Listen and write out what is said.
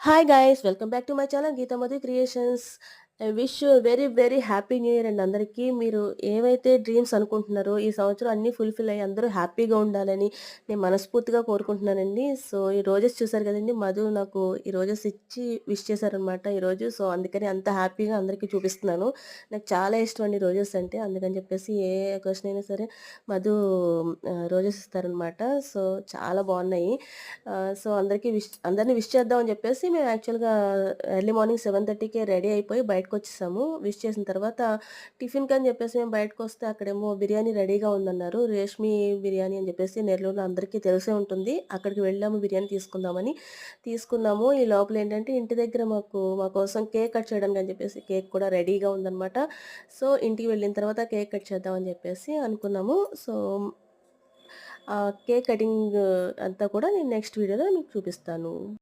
Hi guys welcome back to my channel Geetamati creations. I wish you very very happy new year అండి అందరికీ. మీరు ఏవైతే dreams అనుకుంటున్నారో ఈ సంవత్సరం అన్నీ ఫుల్ఫిల్ అయ్యి అందరూ హ్యాపీగా ఉండాలని నేను మనస్ఫూర్తిగా కోరుకుంటున్నానండి. సో ఈ రోజెస్ చూసారు కదండి, మధు నాకు ఈ రోజెస్ ఇచ్చి విష్ చేశారనమాట ఈరోజు. సో అందుకని అంత హ్యాపీగా అందరికీ చూపిస్తున్నాను. నాకు చాలా ఇష్టం అండి రోజెస్ అంటే, అందుకని చెప్పేసి ఏ క్వశ్చన్ అయినా సరే మధు రోజెస్ ఇస్తారనమాట. సో చాలా బాగున్నాయి. సో అందరిని విష్ చేద్దామని చెప్పేసి మేము యాక్చువల్‌గా ఎర్లీ మార్నింగ్ 7:30కే రెడీ అయిపోయి బయటకొచ్చేసాము. విష్ చేసిన తర్వాత టిఫిన్‌కని చెప్పేసి మేము బయటకొస్తే అక్కడేమో బిర్యానీ రెడీగా ఉందన్నారు. రేష్మి బిర్యానీ అని చెప్పేసి నెల్లూరులో అందరికీ తెలిసే ఉంటుంది. అక్కడికి వెళ్ళాము బిర్యానీ తీసుకుందామని. తీసుకున్నాము. ఈ లోపల ఏంటంటే ఇంటి దగ్గర మా కోసం కేక్ కట్ చేయడానికి అని చెప్పేసి కేక్ కూడా రెడీగా ఉందనమాట. సో ఇంటికి వెళ్ళిన తర్వాత కేక్ కట్ చేద్దామని చెప్పేసి అనుకున్నాము. సో కేక్ కటింగ్ అంతా కూడా నేను నెక్స్ట్ వీడియోలో మీకు చూపిస్తాను.